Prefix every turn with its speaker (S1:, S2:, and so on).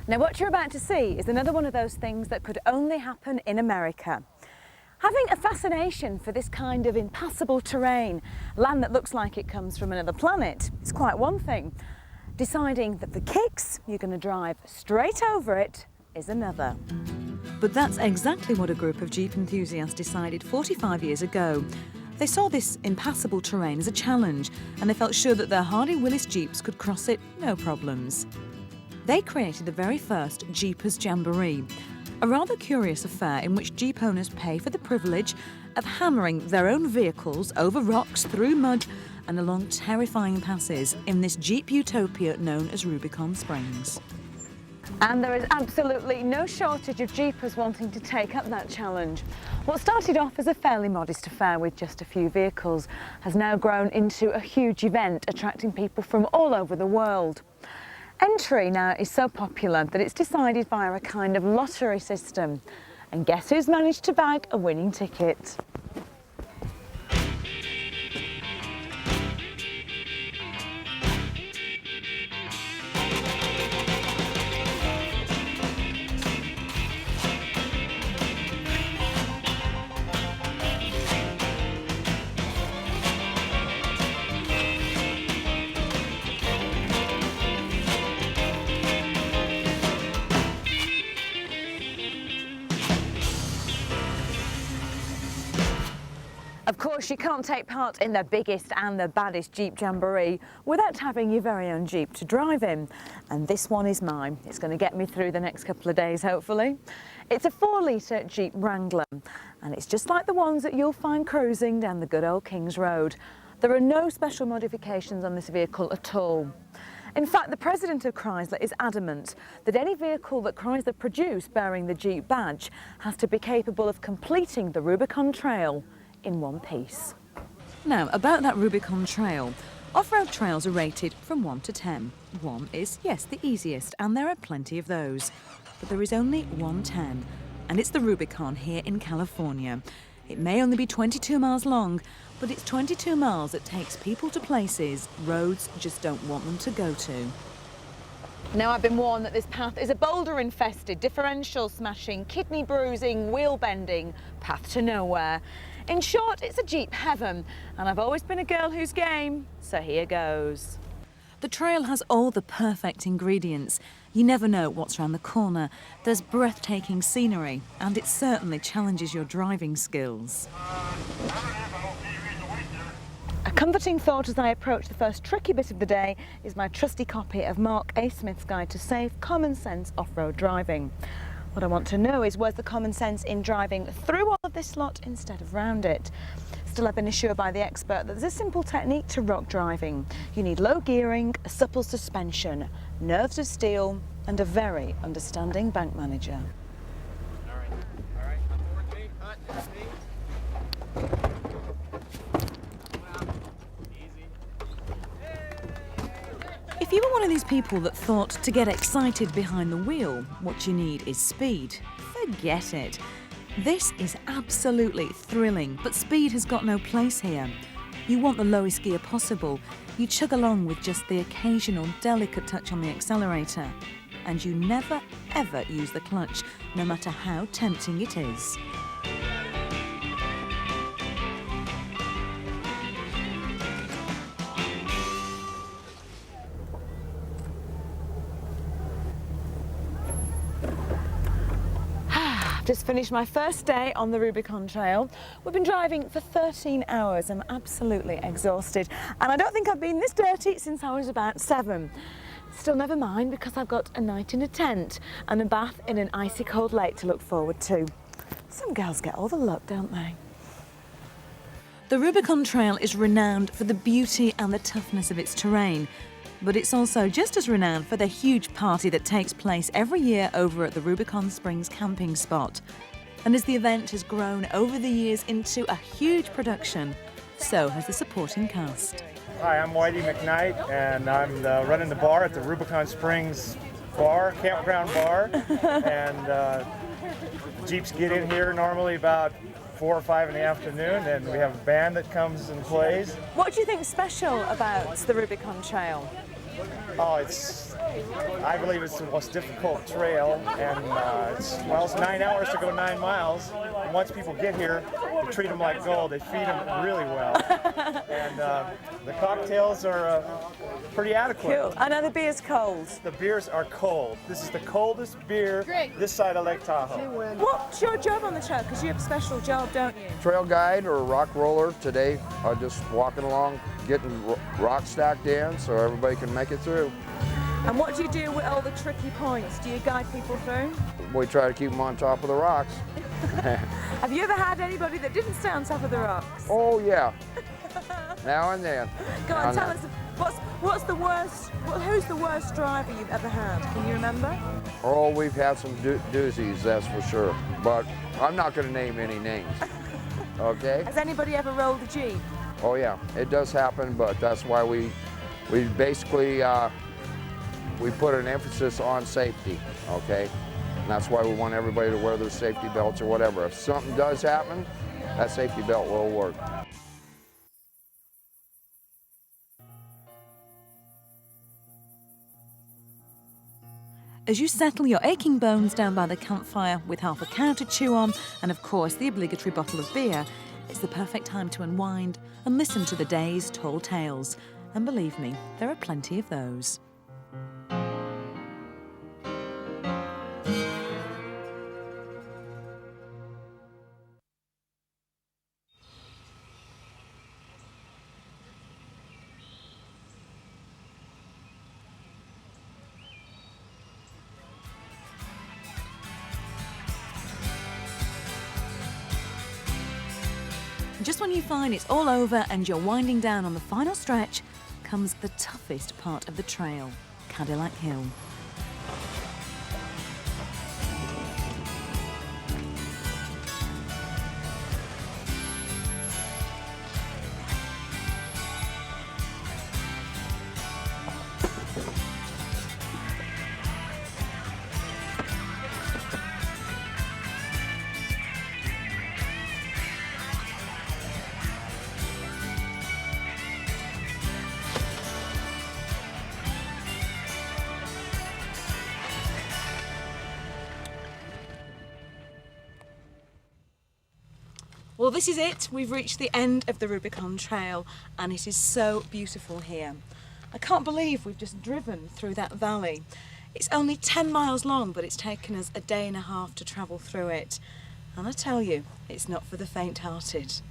S1: Now what you're about to see is another one of those things that could only happen in America. Having a fascination for this kind of impassable terrain, land that looks like it comes from another planet, is quite one thing. Deciding that for kicks you're going to drive straight over it is another. But that's exactly what a group of Jeep enthusiasts decided 45 years ago. They saw this impassable terrain as a challenge, and they felt sure that their Hardy Willis Jeeps could cross it no problems. They created the very first Jeepers Jamboree, a rather curious affair in which Jeep owners pay for the privilege of hammering their own vehicles over rocks, through mud and along terrifying passes in this Jeep utopia known as Rubicon Springs. And there is absolutely no shortage of Jeepers wanting to take up that challenge. What started off as a fairly modest affair with just a few vehicles has now grown into a huge event attracting people from all over the world. Entry now is so popular that it's decided via a kind of lottery system. And guess who's managed to bag a winning ticket? Of course, you can't take part in the biggest and the baddest Jeep Jamboree without having your very own Jeep to drive in. And this one is mine. It's going to get me through the next couple of days, hopefully. It's a 4-litre Jeep Wrangler, and it's just like the ones that you'll find cruising down the good old King's Road. There are no special modifications on this vehicle at all. In fact, the president of Chrysler is adamant that any vehicle that Chrysler produce bearing the Jeep badge has to be capable of completing the Rubicon Trail in one piece. Now, about that Rubicon Trail, off-road trails are rated from 1 to 10. 1 is, yes, the easiest, and there are plenty of those. But there is only 110, and it's the Rubicon here in California. It may only be 22 miles long, but it's 22 miles that takes people to places roads just don't want them to go to. Now, I've been warned that this path is a boulder-infested, differential smashing, kidney bruising, wheel bending path to nowhere. In short, it's a Jeep heaven, and I've always been a girl who's game, so here goes. The trail has all the perfect ingredients. You never know what's around the corner. There's breathtaking scenery, and it certainly challenges your driving skills. A comforting thought as I approach the first tricky bit of the day is my trusty copy of Mark A. Smith's Guide to Safe, Common Sense Off-Road Driving. What I want to know is where's the common sense in driving through all of this lot instead of round it? Still, I've been assured by the expert that there's a simple technique to rock driving. You need low gearing, a supple suspension, nerves of steel, and a very understanding bank manager.
S2: All right, come towards me, cut, speed.
S1: If you were one of these people that thought to get excited behind the wheel, what you need is speed, forget it. This is absolutely thrilling, but speed has got no place here. You want the lowest gear possible. You chug along with just the occasional delicate touch on the accelerator. And you never, ever use the clutch, no matter how tempting it is. Just finished my first day on the Rubicon Trail. We've been driving for 13 hours. I'm absolutely exhausted. And I don't think I've been this dirty since I was about 7. Still, never mind, because I've got a night in a tent and a bath in an icy cold lake to look forward to. Some girls get all the luck, don't they? The Rubicon Trail is renowned for the beauty and the toughness of its terrain. But it's also just as renowned for the huge party that takes place every year over at the Rubicon Springs camping spot. And as the event has grown over the years into a huge production, so has the supporting cast.
S2: Hi, I'm Whitey McKnight, and I'm running the bar at the Rubicon Springs campground bar. And Jeeps get in here normally about 4 or 5 in the afternoon, and we have a band that comes and plays.
S1: What do you think is special about the Rubicon Trail?
S2: Oh, it's I believe it's the most difficult trail, and it's 9 hours to go 9 miles. And once people get here, they treat them like gold. They feed them really well, and the cocktails are pretty adequate.
S1: Cool. I know the beer's cold.
S2: The beers are cold. This is the coldest beer this side of Lake Tahoe.
S1: What's your job on the trail? Because you have a special job, don't you?
S3: Trail guide or rock roller. Today, I'm just walking along, getting rock stacked in so everybody can make it through.
S1: And what do you do with all the tricky points? Do you guide people through?
S3: We try to keep them on top of the rocks.
S1: Have you ever had anybody that didn't stay on top of the rocks?
S3: Oh yeah, now and then.
S1: Go on, tell us, what's the worst, who's the worst driver you've ever had? Can you remember?
S3: Oh, we've had some doozies, that's for sure. But I'm not going to name any names, okay?
S1: Has anybody ever rolled a Jeep?
S3: Oh yeah, it does happen, but that's why we basically, we put an emphasis on safety, okay? And that's why we want everybody to wear their safety belts or whatever. If something does happen, that safety belt will work.
S1: As you settle your aching bones down by the campfire with half a cow to chew on and of course the obligatory bottle of beer, it's the perfect time to unwind and listen to the day's tall tales. And believe me, there are plenty of those. Just when you find it's all over and you're winding down on the final stretch, comes the toughest part of the trail, Cadillac Hill. Well, this is it. We've reached the end of the Rubicon Trail and it is so beautiful here. I can't believe we've just driven through that valley. It's only 10 miles long, but it's taken us a day and a half to travel through it. And I tell you, it's not for the faint-hearted.